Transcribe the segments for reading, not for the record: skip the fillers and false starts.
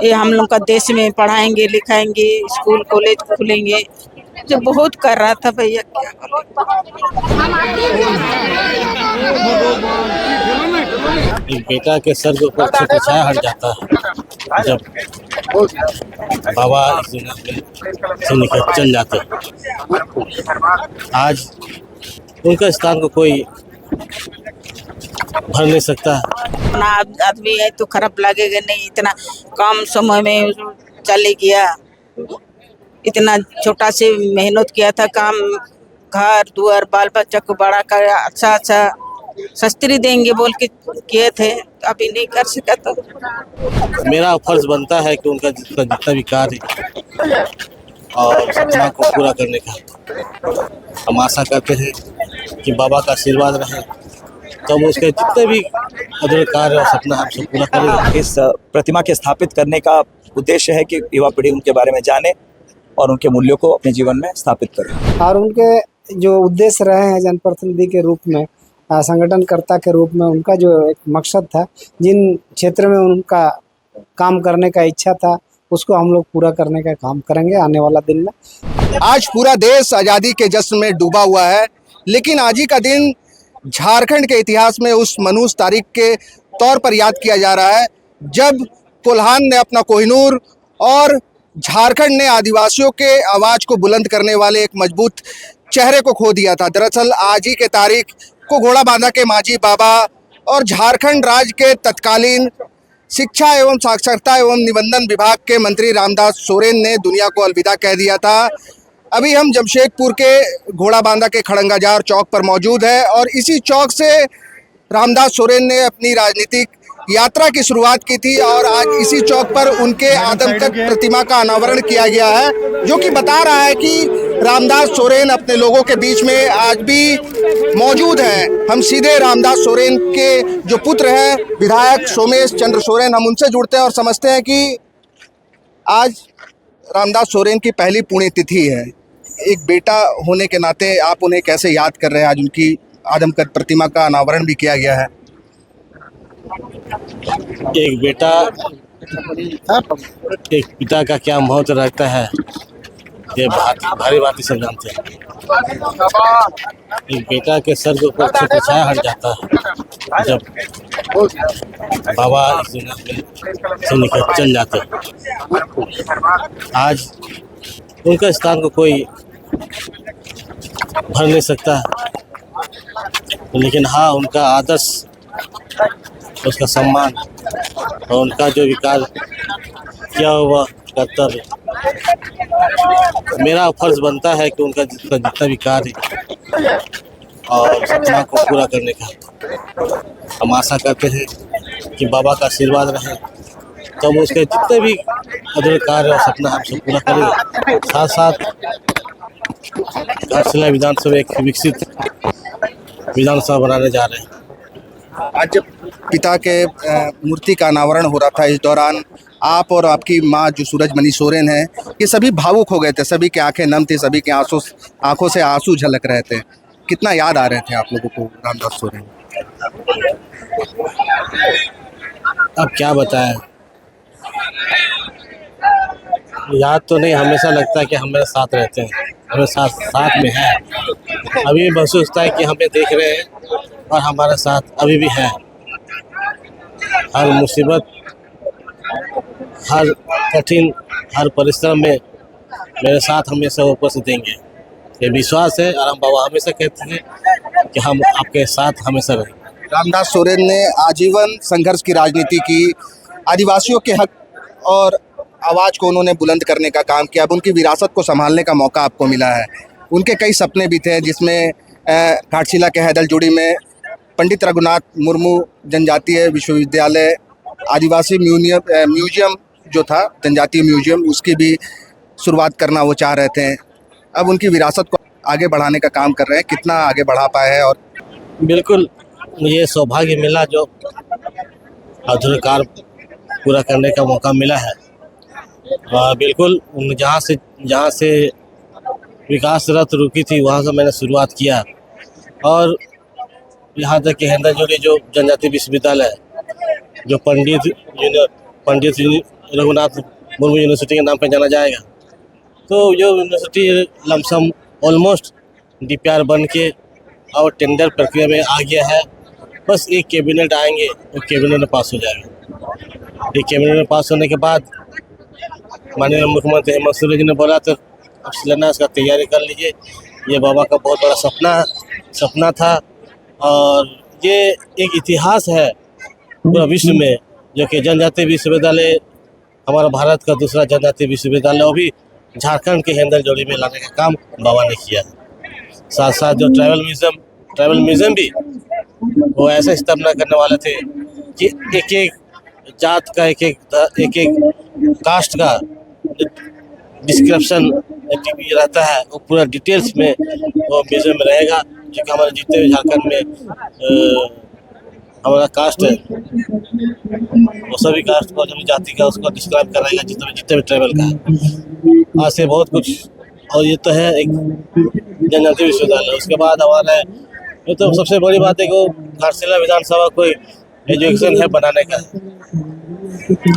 ये हम लोग का देश में पढ़ाएंगे लिखाएंगे, स्कूल कॉलेज खुलेंगे। जो बहुत कर रहा था भैया, क्या एक बेटा के सर के ऊपर से छाया हट जाता है जब बाबा इस दुनिया से निकल चल जाते हैं। आज उनका स्थान को कोई भर नहीं सकता। अपना आदमी है तो खराब लगेगा नहीं, इतना कम समय में चले गया। इतना छोटा से मेहनत किया था, काम घर दुआर बाल बच्चा को बड़ा कर अच्छा अच्छा शस्त्री देंगे बोल के किए थे, तो अभी नहीं कर सका। तो मेरा फर्ज बनता है कि उनका जितना भी कार्य और सपना को पूरा करने का हम आशा करते हैं कि बाबा का आशीर्वाद रहे, तो हम उसके जितने भी अधूरे कार्य और सपना हम सब पूरा करेंगे। इस प्रतिमा के स्थापित करने का उद्देश्य है कि युवा पीढ़ी उनके बारे में जाने और उनके मूल्यों को अपने जीवन में स्थापित करें। और उनके जो उद्देश्य रहे हैं जनप्रतिनिधि के रूप में, संगठनकर्ता के रूप में, उनका जो एक मकसद था, जिन क्षेत्र में उनका काम करने का इच्छा था, उसको हम लोग पूरा करने का काम करेंगे आने वाला दिन में। आज पूरा देश आज़ादी के जश्न में डूबा हुआ है, लेकिन आज ही का दिन झारखंड के इतिहास में उस मनहूस तारीख के तौर पर याद किया जा रहा है जब कोल्हान ने अपना कोहिनूर और झारखंड ने आदिवासियों के आवाज़ को बुलंद करने वाले एक मजबूत चेहरे को खो दिया था। दरअसल आज ही के तारीख को घोड़ाबांधा के मांझी बाबा और झारखंड राज्य के तत्कालीन शिक्षा एवं साक्षरता एवं निबंधन विभाग के मंत्री रामदास सोरेन ने दुनिया को अलविदा कह दिया था। अभी हम जमशेदपुर के घोड़ाबांधा के खड़ंगाजार चौक पर मौजूद है और इसी चौक से रामदास सोरेन ने अपनी राजनीतिक यात्रा की शुरुआत की थी और आज इसी चौक पर उनके आदमकद प्रतिमा का अनावरण किया गया है, जो कि बता रहा है कि रामदास सोरेन अपने लोगों के बीच में आज भी मौजूद हैं। हम सीधे रामदास सोरेन के जो पुत्र हैं विधायक सोमेश चंद्र सोरेन, हम उनसे जुड़ते हैं और समझते हैं कि आज रामदास सोरेन की पहली पुण्यतिथि है। एक बेटा होने के नाते आप उन्हें कैसे याद कर रहे हैं? आज उनकी आदमकद प्रतिमा का अनावरण भी किया गया है। एक बेटा एक पिता का क्या महत्व रखता है, ये भारी बात सब जानते हैं। एक बेटा के सर के ऊपर से छाया हट जाता है जब बाबा इस दुनिया से निकल चल जाते हैं। आज उनका स्थान को कोई भर नहीं सकता, लेकिन हाँ, उनका आदर्श, उसका सम्मान और उनका जो विकास किया हुआ कर्तव्य, मेरा फर्ज बनता है कि उनका जितना भी कार्य और सपना को पूरा करने का हम आशा करते हैं कि बाबा का आशीर्वाद रहे, तो हम उसके जितने भी अधूरे कार्य और सपना हम सब पूरा करेंगे। साथ साथ घाटशिला विधानसभा एक विकसित विधानसभा बनाने जा रहे हैं। आज जब पिता के मूर्ति का अनावरण हो रहा था, इस दौरान आप और आपकी माँ जो सूरजमणि सोरेन है, ये सभी भावुक हो गए थे, सभी की आंखें नम थी, सभी के आंखों से आंसू झलक रहे थे। कितना याद आ रहे थे आप लोगों को रामदास सोरेन? अब क्या बताएं, याद तो नहीं, हमेशा लगता है कि हमारे साथ रहते हैं, हमें साथ में हैं। अभी महसूस होता है कि हमें देख रहे हैं और हमारे साथ अभी भी है। हर मुसीबत, हर कठिन, हर परिश्रम में मेरे साथ हमेशा उपस्थित देंगे, ये विश्वास है। और हम बाबा हमेशा कहते हैं कि हम आपके साथ हमेशा रहेंगे। रामदास सोरेन ने आजीवन संघर्ष की राजनीति की, आदिवासियों के हक और आवाज़ को उन्होंने बुलंद करने का काम किया। अब उनकी विरासत को संभालने का मौका आपको मिला है। उनके कई सपने भी थे, जिसमें घाटशिला के हैदलजुड़ी में पंडित रघुनाथ मुर्मू जनजातीय विश्वविद्यालय, आदिवासी म्यूजियम जो था, जनजातीय म्यूजियम, उसकी भी शुरुआत करना वो चाह रहे थे। अब उनकी विरासत को आगे बढ़ाने का काम कर रहे हैं। कितना आगे बढ़ा पाए हैं? और बिल्कुल मुझे सौभाग्य मिला जो अधूरे कार्य पूरा करने का मौका मिला है। बिल्कुल जहाँ से विकास रथ रुकी थी, वहाँ से मैंने शुरुआत किया और यहाँ तक कि हैदलजुड़ी जो जनजातीय विश्वविद्यालय, जो पंडित रघुनाथ मुर्मू यूनिवर्सिटी के नाम पर जाना जाएगा। तो जो यूनिवर्सिटी लमसम ऑलमोस्ट DPR बन के और टेंडर प्रक्रिया में आ गया है। बस एक कैबिनेट आएंगे, वो कैबिनेट में पास हो जाएगा। एक कैबिनेट में पास होने के बाद माननीय मुख्यमंत्री हेमंत सोरेन जी ने बोला तो अब शिलान्यास का तैयारी कर लीजिए। ये बाबा का बहुत बड़ा सपना था और ये एक इतिहास है पूरा विश्व में, जो कि जनजातीय विश्वविद्यालय हमारा भारत का दूसरा जनजातीय विश्वविद्यालय वो भी झारखंड के हेंदल जोड़ी में लाने का काम बाबा ने किया। साथ साथ जो ट्राइबल म्यूजियम भी वो ऐसा स्थापना करने वाले थे कि एक एक जात का एक एक कास्ट का डिस्क्रिप्शन रहता है, वो पूरा डिटेल्स में वो म्यूजियम में रहेगा। जो कि हमारे जितने भी झारखंड में हमारा कास्ट है वो सभी कास्ट को सभी जाति का उसको डिस्क्राइब कराएगा, जितने भी ट्राइबल का है। आज से बहुत कुछ, और ये तो है एक जनजातीय विश्वविद्यालय। उसके बाद हमारा ये तो सबसे बड़ी बात है कि घाटशिला विधानसभा कोई एजुकेशन है बनाने का,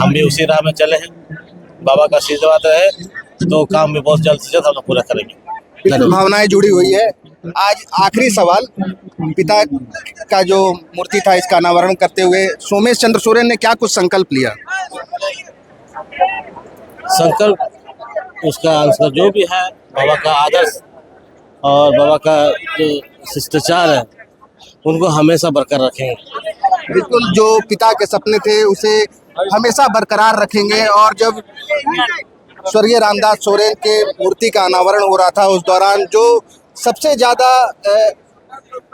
हम भी उसी राह में चले हैं। बाबा का आशीर्वाद है तो काम भी बहुत जल्द से जल्द हम लोग पूरा करेंगे। बिल्कुल भावनाएं जुड़ी हुई है। आज आखिरी सवाल, पिता का जो मूर्ति था इसका अनावरण करते हुए सोमेश चंद्र सोरेन ने क्या कुछ संकल्प लिया? संकल्प उसका जो भी है, बाबा का आदर्श और बाबा का जो शिष्टाचार है उनको हमेशा बरकरार रखेंगे। बिल्कुल, जो पिता के सपने थे उसे हमेशा बरकरार रखेंगे। और जब स्वर्गीय रामदास सोरेन के मूर्ति का अनावरण हो रहा था उस दौरान जो सबसे ज़्यादा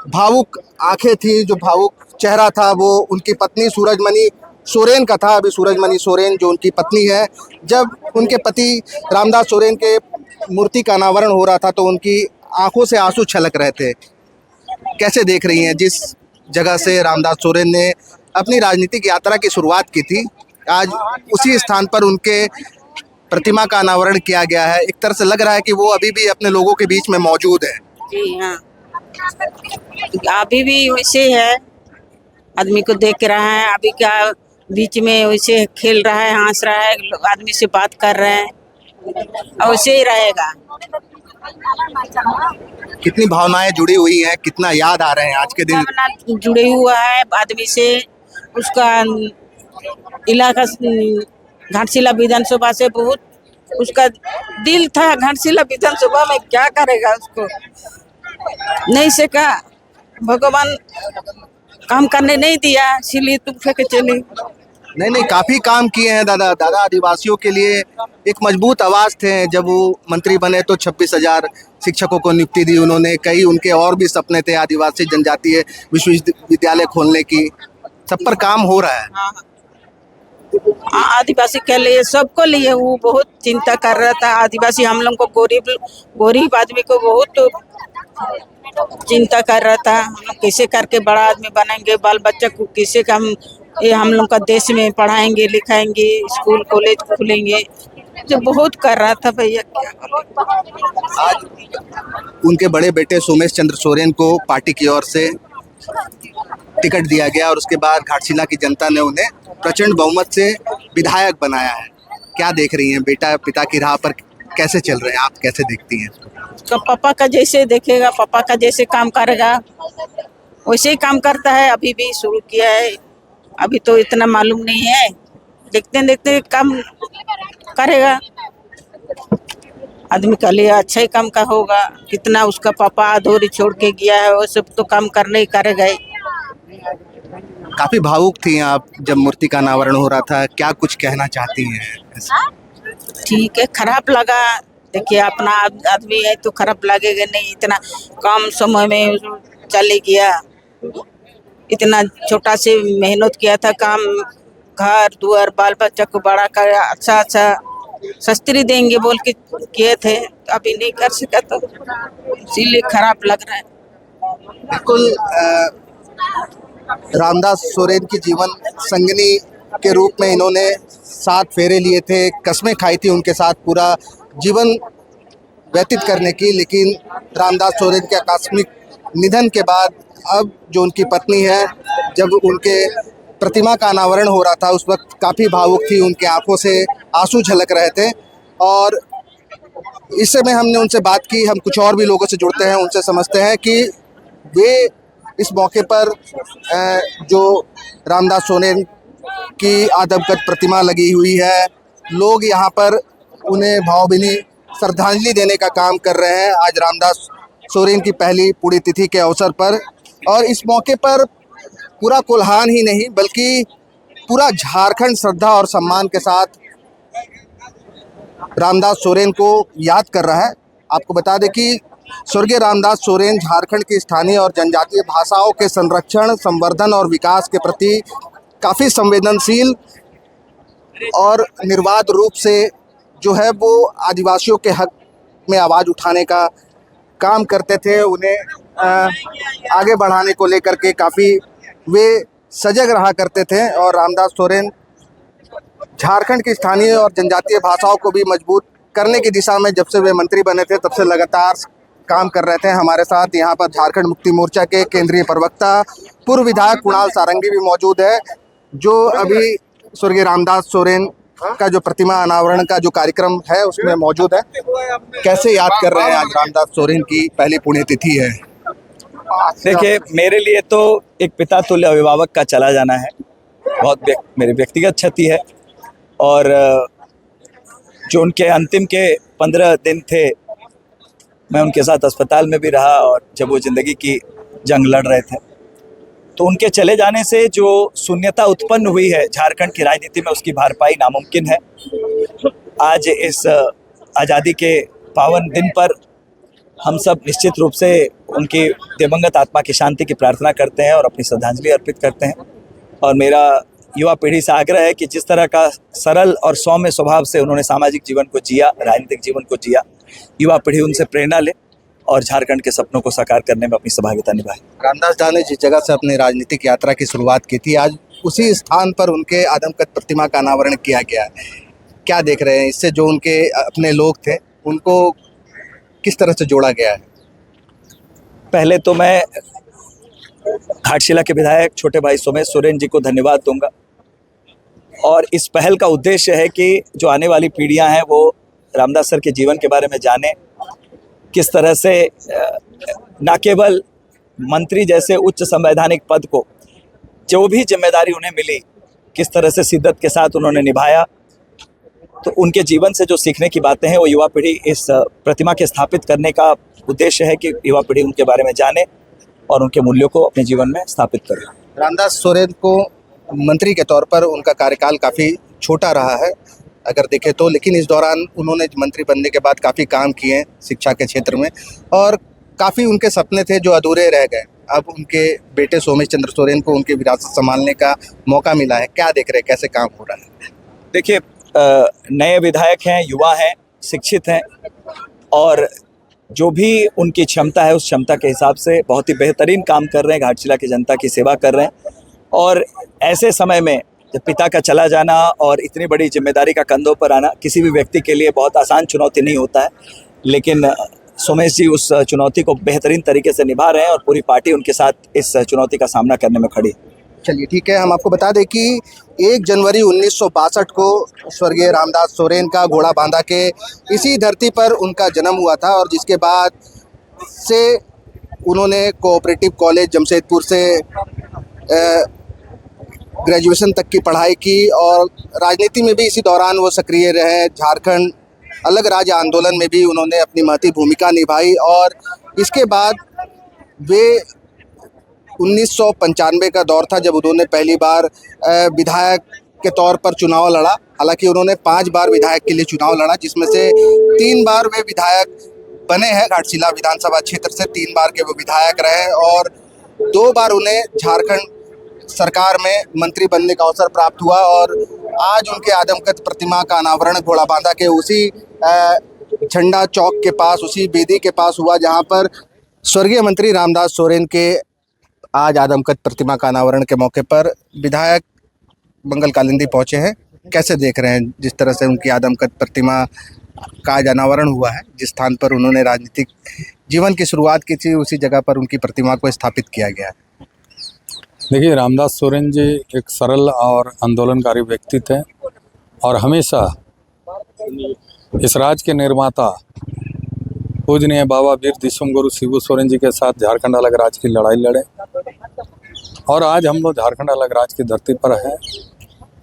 भावुक आंखें थी, जो भावुक चेहरा था, वो उनकी पत्नी सूरजमणि सोरेन का था। अभी सूरजमणि सोरेन जो उनकी पत्नी है, जब उनके पति रामदास सोरेन के मूर्ति का अनावरण हो रहा था तो उनकी आंखों से आंसू छलक रहे थे। कैसे देख रही हैं, जिस जगह से रामदास सोरेन ने अपनी राजनीतिक यात्रा की शुरुआत की थी, आज उसी स्थान पर उनके प्रतिमा का अनावरण किया गया है। एक तरह से लग रहा है कि वो अभी भी अपने लोगों के बीच में मौजूद है। जी हाँ, अभी भी वैसे है, आदमी को देख रहा है, अभी क्या बीच में वैसे खेल रहा है, हंस रहा है, आदमी से बात कर रहे हैं, और वैसे ही रहेगा। कितनी भावनाएं जुड़ी हुई हैं, कितना याद आ रहे हैं आज के दिन? भावना जुड़े हुआ है आदमी से, उसका इलाका घाटशिला विधानसभा से बहुत उसका दिल था। घाटशिला विधानसभा में क्या करेगा, उसको नहीं सका, भगवान काम करने नहीं दिया, इसीलिए तुम फेंके चले। नहीं, काफी काम किए हैं दादा आदिवासियों के लिए एक मजबूत आवाज थे। जब वो मंत्री बने तो 26,000 शिक्षकों को नियुक्ति दी उन्होंने। कई उनके और भी सपने थे आदिवासी जनजातीय विश्वविद्यालय खोलने की। सब पर काम हो रहा है। आदिवासी के लिए, सबको लिए वो बहुत चिंता कर रहा था। आदिवासी हम लोग को गरीब आदमी को बहुत चिंता कर रहा था, हम लोग कैसे करके बड़ा आदमी बनेंगे, बाल बच्चा को कैसे हम लोग का देश में पढ़ाएंगे लिखाएंगे, स्कूल कॉलेज खुलेंगे, जो बहुत कर रहा था भैया। क्या आज उनके बड़े बेटे सोमेश चंद्र सोरेन को पार्टी की ओर से टिकट दिया गया और उसके बाद घाटशिला की जनता ने उन्हें प्रचंड बहुमत से विधायक बनाया है। क्या देख रही हैं, बेटा पिता की राह पर कैसे चल रहे हैं, आप कैसे देखती हैं? तो पापा का जैसे देखेगा, पापा का जैसे काम करेगा वैसे ही काम करता है। अभी भी शुरू किया है, अभी तो इतना मालूम नहीं है, देखते देखते काम करेगा। आदमी का लिए अच्छा ही काम का होगा। कितना उसका पापा अधूरी छोड़ के गया है, वो सब तो काम करने ही करेगा ही। काफी भावुक थी आप जब मूर्ति का अनावरण हो रहा था, क्या कुछ कहना चाहती हैं? ठीक है, खराब लगा। देखिए अपना आदमी है तो खराब लगेगा नहीं, इतना कम समय में चले गया, इतना छोटा से मेहनत किया था, काम घर दुआर बाल बच्चा को बड़ा कर अच्छा शस्त्री देंगे बोल के किए थे, अभी नहीं कर सका तो इसीलिए खराब लग रहा है। बिल्कुल, रामदास सोरेन की जीवन संगिनी के रूप में इन्होंने 7 फेरे लिए थे, कस्में खाई थी उनके साथ पूरा जीवन व्यतीत करने की। लेकिन रामदास सोरेन के आकस्मिक निधन के बाद अब जो उनकी पत्नी है, जब उनके प्रतिमा का अनावरण हो रहा था उस वक्त काफ़ी भावुक थी, उनके आंखों से आंसू झलक रहे थे। और इस समय हमने उनसे बात की, हम कुछ और भी लोगों से जुड़ते हैं, उनसे समझते हैं कि वे इस मौके पर जो रामदास सोरेन की आदमकद प्रतिमा लगी हुई है, लोग यहाँ पर उन्हें भावभीनी श्रद्धांजलि देने का काम कर रहे हैं आज रामदास सोरेन की पहली पुण्यतिथि के अवसर पर। और इस मौके पर पूरा कोल्हान ही नहीं बल्कि पूरा झारखंड श्रद्धा और सम्मान के साथ रामदास सोरेन को याद कर रहा है। आपको बता दें कि स्वर्गीय रामदास सोरेन झारखंड की स्थानीय और जनजातीय भाषाओं के संरक्षण, संवर्धन और विकास के प्रति काफ़ी संवेदनशील और निर्बाध रूप से जो है वो आदिवासियों के हक में आवाज़ उठाने का काम करते थे। उन्हें आगे बढ़ाने को लेकर के काफ़ी वे सजग रहा करते थे। और रामदास सोरेन झारखंड की स्थानीय और जनजातीय भाषाओं को भी मजबूत करने की दिशा में जब से वे मंत्री बने थे तब से लगातार काम कर रहे थे। हमारे साथ यहाँ पर झारखंड मुक्ति मोर्चा के केंद्रीय प्रवक्ता पूर्व विधायक कुणाल सारंगी भी मौजूद है, जो अभी स्वर्गीय रामदास सोरेन का जो प्रतिमा अनावरण का जो कार्यक्रम है उसमें मौजूद है। कैसे याद कर रहे हैं आज रामदास सोरेन की पहली पुण्यतिथि है? देखिए, मेरे लिए तो एक पिता तुल्य अभिभावक का चला जाना है बहुत मेरी व्यक्तिगत क्षति है। और जो उनके अंतिम के 15 दिन थे, मैं उनके साथ अस्पताल में भी रहा और जब वो ज़िंदगी की जंग लड़ रहे थे, तो उनके चले जाने से जो शून्यता उत्पन्न हुई है झारखंड की राजनीति में, उसकी भरपाई नामुमकिन है। आज इस आज़ादी के पावन दिन पर हम सब निश्चित रूप से उनकी दिवंगत आत्मा की शांति की प्रार्थना करते हैं और अपनी श्रद्धांजलि अर्पित करते हैं। और मेरा युवा पीढ़ी से आग्रह है कि जिस तरह का सरल और सौम्य स्वभाव से उन्होंने सामाजिक जीवन को जिया, राजनीतिक जीवन को जिया, युवा पीढ़ी उनसे प्रेरणा ले और झारखंड के सपनों को साकार करने में अपनी सहभागिता निभाए। रामदास जी ने जिस जगह से अपनी राजनीतिक यात्रा की शुरुआत की थी, आज उसी स्थान पर उनके आदमकद प्रतिमा का अनावरण किया गया है। क्या देख रहे हैं इससे? जो उनके अपने लोग थे उनको किस तरह से जोड़ा गया है? पहले तो मैं घाटशिला के विधायक छोटे भाई सोमेश सोरेन जी को धन्यवाद दूंगा। और इस पहल का उद्देश्य है कि जो आने वाली पीढ़ियां हैं वो रामदास सर के जीवन के बारे में जानें, किस तरह से न केवल मंत्री जैसे उच्च संवैधानिक पद को, जो भी जिम्मेदारी उन्हें मिली, किस तरह से शिद्दत के साथ उन्होंने निभाया। तो उनके जीवन से जो सीखने की बातें हैं वो युवा पीढ़ी इस प्रतिमा के स्थापित करने का उद्देश्य है कि युवा पीढ़ी उनके बारे में जाने और उनके मूल्यों को अपने जीवन में स्थापित करे। रामदास सोरेन को मंत्री के तौर पर उनका कार्यकाल काफ़ी छोटा रहा है अगर देखें तो, लेकिन इस दौरान उन्होंने मंत्री बनने के बाद काफ़ी काम किए हैं शिक्षा के क्षेत्र में और काफ़ी उनके सपने थे जो अधूरे रह गए। अब उनके बेटे सोमेश चंद्र सोरेन को उनकी विरासत संभालने का मौका मिला है। क्या देख रहे हैं, कैसे काम हो रहा है? देखिए, नए विधायक हैं, युवा हैं, शिक्षित हैं और जो भी उनकी क्षमता है उस क्षमता के हिसाब से बहुत ही बेहतरीन काम कर रहे हैं, घाटशिला की जनता की सेवा कर रहे हैं। और ऐसे समय में जब पिता का चला जाना और इतनी बड़ी जिम्मेदारी का कंधों पर आना किसी भी व्यक्ति के लिए बहुत आसान चुनौती नहीं होता है, लेकिन सोमेश जी उस चुनौती को बेहतरीन तरीके से निभा रहे हैं और पूरी पार्टी उनके साथ इस चुनौती का सामना करने में खड़ी है। चलिए ठीक है, हम आपको बता दें कि 1 जनवरी 1962 को स्वर्गीय रामदास सोरेन का घोड़ा बांधा के इसी धरती पर उनका जन्म हुआ था और जिसके बाद से उन्होंने कोऑपरेटिव कॉलेज जमशेदपुर से ग्रेजुएशन तक की पढ़ाई की और राजनीति में भी इसी दौरान वो सक्रिय रहे। झारखंड अलग राज्य आंदोलन में भी उन्होंने अपनी महती भूमिका निभाई और इसके बाद वे 1995 का दौर था जब उन्होंने पहली बार विधायक के तौर पर चुनाव लड़ा। हालांकि उन्होंने 5 बार विधायक के लिए चुनाव लड़ा, जिसमें से 3 बार वे विधायक बने हैं। घाटशिला विधानसभा क्षेत्र से 3 बार के वो विधायक रहे और 2 बार उन्हें झारखंड सरकार में मंत्री बनने का अवसर प्राप्त हुआ और आज उनके आदमकद प्रतिमा का अनावरण घोड़ाबांधा के उसी झंडा चौक के पास, उसी बेदी के पास हुआ जहां पर स्वर्गीय मंत्री रामदास सोरेन के आज आदमकद प्रतिमा का अनावरण के मौके पर विधायक मंगल कालिंदी पहुंचे हैं। कैसे देख रहे हैं जिस तरह से उनकी आदमकद प्रतिमा का आज अनावरण हुआ है, जिस स्थान पर उन्होंने राजनीतिक जीवन की शुरुआत की थी उसी जगह पर उनकी प्रतिमा को स्थापित किया गया है? देखिए, रामदास सोरेन जी एक सरल और आंदोलनकारी व्यक्ति थे और हमेशा इस राज्य के निर्माता पूजनीय बाबा वीर दिसुम गुरु शिबू सोरेन जी के साथ झारखंड अलग राज्य की लड़ाई लड़े और आज हम लोग झारखंड अलग राज्य की धरती पर हैं।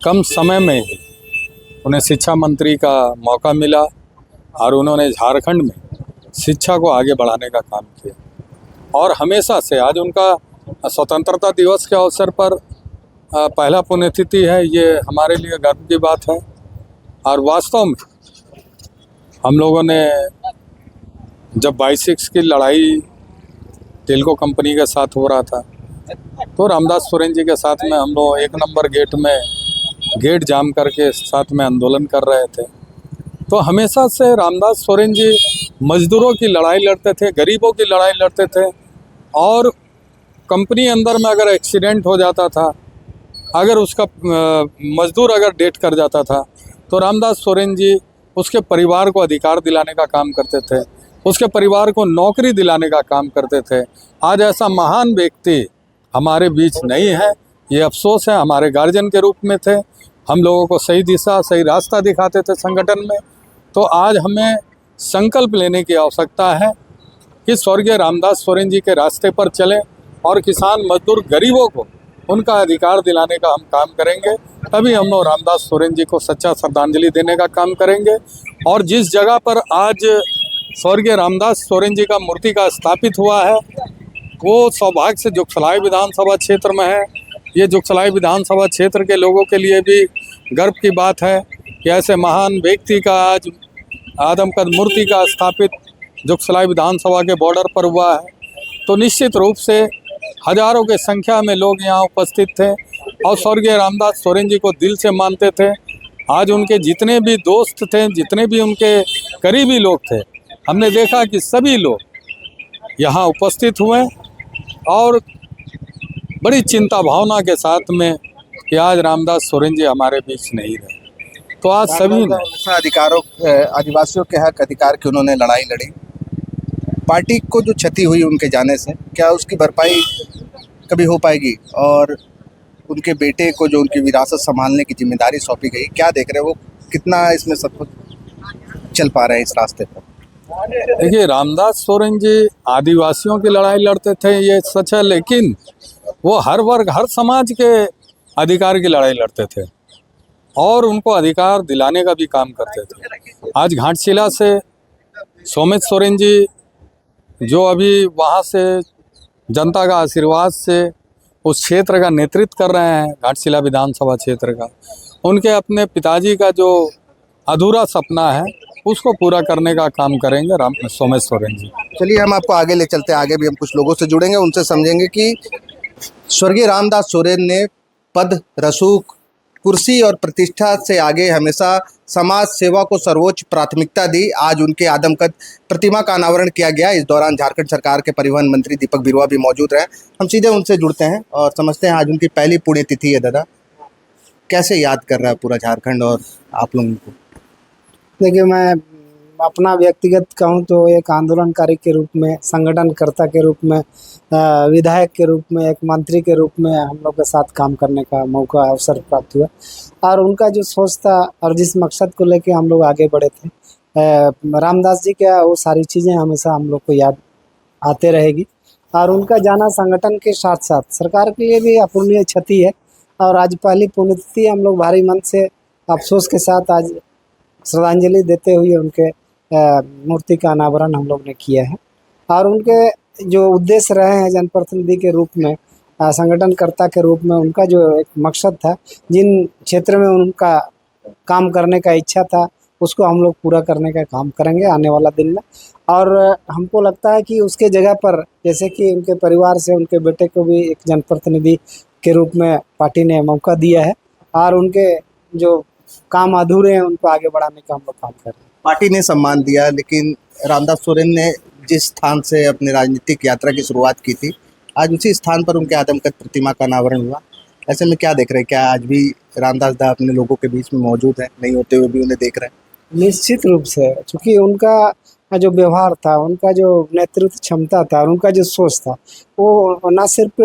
कम समय में ही उन्हें शिक्षा मंत्री का मौका मिला और उन्होंने झारखंड में शिक्षा को आगे बढ़ाने का काम किया और हमेशा से आज उनका स्वतंत्रता दिवस के अवसर पर पहला पुण्यतिथि है। ये हमारे लिए गर्व की बात है और वास्तव में हम लोगों ने जब 22/6 की लड़ाई टेल्को कंपनी के साथ हो रहा था तो रामदास सोरेन जी के साथ में हम लोग 1 नंबर गेट में गेट जाम करके साथ में आंदोलन कर रहे थे। तो हमेशा से रामदास सोरेन जी मजदूरों की लड़ाई लड़ते थे, गरीबों की लड़ाई लड़ते थे और कंपनी अंदर में अगर एक्सीडेंट हो जाता था, अगर उसका मजदूर अगर डेथ कर जाता था तो रामदास सोरेन जी उसके परिवार को अधिकार दिलाने का काम करते थे, उसके परिवार को नौकरी दिलाने का काम करते थे। आज ऐसा महान व्यक्ति हमारे बीच नहीं है, ये अफसोस है। हमारे गार्जियन के रूप में थे, हम लोगों को सही दिशा सही रास्ता दिखाते थे संगठन में। तो आज हमें संकल्प लेने की आवश्यकता है कि स्वर्गीय रामदास सोरेन जी के रास्ते पर चलें और किसान मजदूर गरीबों को उनका अधिकार दिलाने का हम काम करेंगे। तभी हम लोग रामदास सोरेन जी को सच्चा श्रद्धांजलि देने का काम करेंगे। और जिस जगह पर आज स्वर्गीय रामदास सोरेन जी का मूर्ति का स्थापित हुआ है वो सौभाग्य से जुगसलाई विधानसभा क्षेत्र में है। ये जुगसलाई विधानसभा क्षेत्र के लोगों के लिए भी गर्व की बात है कि ऐसे महान व्यक्ति का आज आदमकद मूर्ति का स्थापित जुगसलाई विधानसभा के बॉर्डर पर हुआ है। तो निश्चित रूप से हजारों के संख्या में लोग यहाँ उपस्थित थे और स्वर्गीय रामदास सोरेन जी को दिल से मानते थे। आज उनके जितने भी दोस्त थे, जितने भी उनके करीबी लोग थे, हमने देखा कि सभी लोग यहाँ उपस्थित हुए और बड़ी चिंता भावना के साथ में कि आज रामदास सोरेन जी हमारे बीच नहीं रहे। तो आज सभी ने अधिकारों आदिवासियों के हक अधिकार की उन्होंने लड़ाई लड़ी। पार्टी को जो क्षति हुई उनके जाने से, क्या उसकी भरपाई कभी हो पाएगी? और उनके बेटे को जो उनकी विरासत संभालने की जिम्मेदारी सौंपी गई, क्या देख रहे हैं वो, कितना इसमें सब कुछ चल पा रहे हैं इस रास्ते पर? देखिए, रामदास सोरेन जी आदिवासियों की लड़ाई लड़ते थे, ये सच है, लेकिन वो हर वर्ग हर समाज के अधिकार की लड़ाई लड़ते थे और उनको अधिकार दिलाने का भी काम करते थे। आज घाटशिला से सोमेश सोरेन जी जो अभी वहाँ से जनता का आशीर्वाद से उस क्षेत्र का नेतृत्व कर रहे हैं, घाटशिला विधानसभा क्षेत्र का, उनके अपने पिताजी का जो अधूरा सपना है उसको पूरा करने का काम करेंगे सोमेश सोरेन जी। चलिए हम आपको आगे ले चलते हैं। आगे भी हम कुछ लोगों से जुड़ेंगे, उनसे समझेंगे कि स्वर्गीय रामदास सोरेन ने पद, रसूख, कुर्सी और प्रतिष्ठा से आगे हमेशा समाज सेवा को सर्वोच्च प्राथमिकता दी। आज उनके आदमकद प्रतिमा का अनावरण किया गया। इस दौरान झारखंड सरकार के परिवहन मंत्री दीपक बिरुवा भी मौजूद रहे। हम सीधे उनसे जुड़ते हैं और समझते हैं आज उनकी पहली पुण्यतिथि है। दादा, कैसे याद कर रहा है पूरा झारखंड और आप लोगों को? देखिए, मैं अपना व्यक्तिगत कहूँ तो एक आंदोलनकारी के रूप में, संगठनकर्ता के रूप में, विधायक के रूप में, एक मंत्री के रूप में हम लोग के साथ काम करने का मौका अवसर प्राप्त हुआ और उनका जो सोच था और जिस मकसद को लेके हम लोग आगे बढ़े थे, रामदास जी का वो सारी चीज़ें हमेशा हम लोग को याद आते रहेगी। और उनका जाना संगठन के साथ साथ सरकार के लिए भी अपूरणीय क्षति है। और आज पहली पुण्यतिथि हम लोग भारी मन से अफसोस के साथ आज श्रद्धांजलि देते हुए उनके मूर्ति का अनावरण हम लोग ने किया है। और उनके जो उद्देश्य रहे हैं जनप्रतिनिधि के रूप में, संगठनकर्ता के रूप में, उनका जो एक मकसद था, जिन क्षेत्र में उनका काम करने का इच्छा था, उसको हम लोग पूरा करने का काम करेंगे आने वाला दिन में। और हमको लगता है कि उसके जगह पर जैसे कि उनके परिवार से उनके बेटे को भी एक जनप्रतिनिधि के रूप में पार्टी ने मौका दिया है और उनके जो काम अधूरे हैं उनको आगे बढ़ाने का हम लोग काम कर रहे हैं। पार्टी ने सम्मान दिया, लेकिन रामदास सोरेन ने जिस स्थान से अपनी राजनीतिक यात्रा की शुरुआत की थी, आज उसी स्थान पर उनके आदमकद प्रतिमा का अनावरण हुआ। ऐसे में क्या देख रहे हैं? क्या आज भी रामदास दा अपने लोगों के बीच में मौजूद है? नहीं होते हुए भी उन्हें देख रहे हैं? निश्चित रूप से, क्योंकि उनका जो व्यवहार था, उनका जो नेतृत्व क्षमता था, उनका जो सोच था, वो न सिर्फ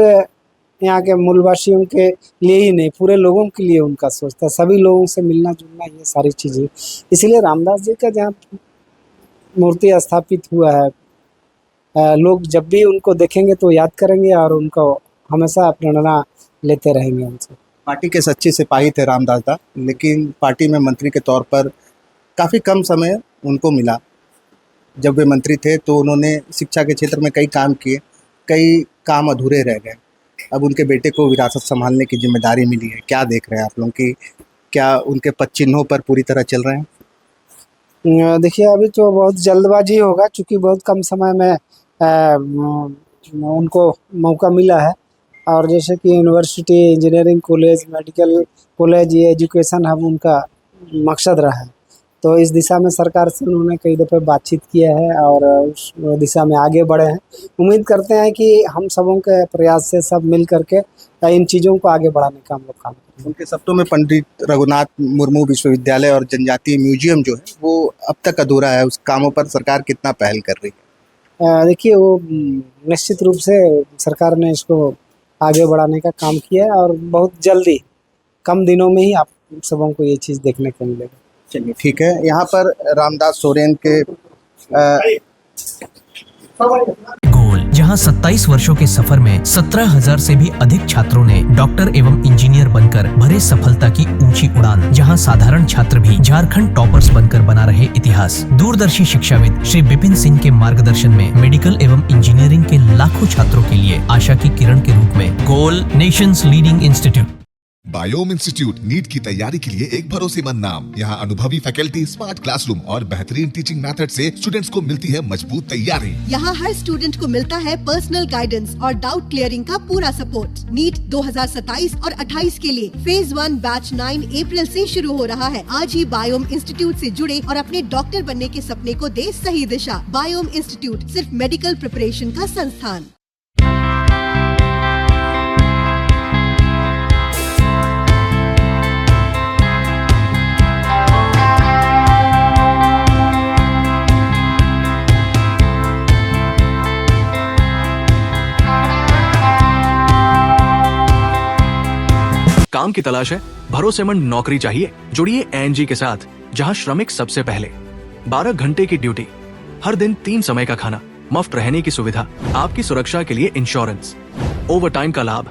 यहाँ के मूलवासियों के लिए ही नहीं, पूरे लोगों के लिए उनका सोच था, सभी लोगों से मिलना जुलना, ये सारी चीज़ें। इसलिए रामदास जी का जहाँ मूर्ति स्थापित हुआ है, लोग जब भी उनको देखेंगे तो याद करेंगे और उनको हमेशा प्रेरणा लेते रहेंगे उनसे। पार्टी के सच्चे सिपाही थे रामदास दा, लेकिन पार्टी में मंत्री के तौर पर काफ़ी कम समय उनको मिला। जब वे मंत्री थे तो उन्होंने शिक्षा के क्षेत्र में कई काम किए, कई काम अधूरे रह गए। अब उनके बेटे को विरासत संभालने की जिम्मेदारी मिली है। क्या देख रहे हैं आप लोग कि क्या उनके पद चिन्हों पर पूरी तरह चल रहे हैं? देखिए, अभी तो बहुत जल्दबाजी होगा, क्योंकि बहुत कम समय में उनको मौका मिला है। और जैसे कि university, engineering college, medical college, ये एजुकेशन हब उनका मकसद रहा है। तो इस दिशा में सरकार से उन्होंने कई दफ़े बातचीत किया है और उस दिशा में आगे बढ़े हैं। उम्मीद करते हैं कि हम सबों के प्रयास से सब मिल करके इन चीज़ों को आगे बढ़ाने का हम लोग काम करेंगे। उनके सपनों में पंडित रघुनाथ मुर्मू विश्वविद्यालय और जनजातीय म्यूजियम जो है वो अब तक अधूरा है। उस कामों पर सरकार कितना पहल कर रही है? देखिए, वो निश्चित रूप से सरकार ने इसको आगे बढ़ाने का काम किया है और बहुत जल्दी, कम दिनों में ही आप सबों को ये चीज़ देखने को मिलेगा। चलिए, ठीक है। यहाँ पर रामदास सोरेन के गोल, जहां 27 वर्षों के सफर में 17,000 से भी अधिक छात्रों ने डॉक्टर एवं इंजीनियर बनकर भरे सफलता की ऊंची उड़ान, जहां साधारण छात्र भी झारखंड टॉपर्स बनकर बना रहे इतिहास। दूरदर्शी शिक्षाविद श्री विपिन सिंह के मार्गदर्शन में मेडिकल एवं इंजीनियरिंग के लाखों छात्रों के लिए आशा की किरण के रूप में goal, nation's leading institute. Biome institute NEET की तैयारी के लिए एक भरोसेमंद नाम। यहाँ अनुभवी फैकल्टी, स्मार्ट क्लासरूम और बेहतरीन टीचिंग मेथड से स्टूडेंट्स को मिलती है मजबूत तैयारी। यहाँ हर स्टूडेंट को मिलता है पर्सनल गाइडेंस और डाउट क्लियरिंग का पूरा सपोर्ट। नीट 2027 और 28 के लिए फेज 1 बैच 9 अप्रैल से शुरू हो रहा है। आज ही बायोम इंस्टीट्यूट से जुड़े और अपने डॉक्टर बनने के सपने को दे सही दिशा। बायोम इंस्टीट्यूट सिर्फ मेडिकल प्रिपरेशन का संस्थान। काम की तलाश है, भरोसेमंद नौकरी चाहिए? जुड़िए एएनजी के साथ, जहां श्रमिक सबसे पहले। 12 घंटे की ड्यूटी, हर दिन 3 समय का खाना, मुफ्त रहने की सुविधा, आपकी सुरक्षा के लिए इंश्योरेंस, ओवर टाइम का लाभ,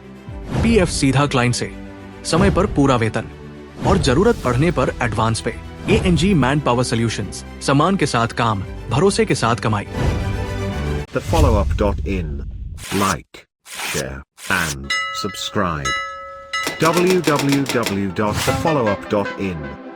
पीएफ सीधा क्लाइंट से, समय पर पूरा वेतन और जरूरत पड़ने पर एडवांस पे। एएनजी मैन पावर सॉल्यूशंस, सम्मान के साथ काम, भरोसे के साथ कमाई। thefollowup.in. Like, share and subscribe. www.thefollowup.in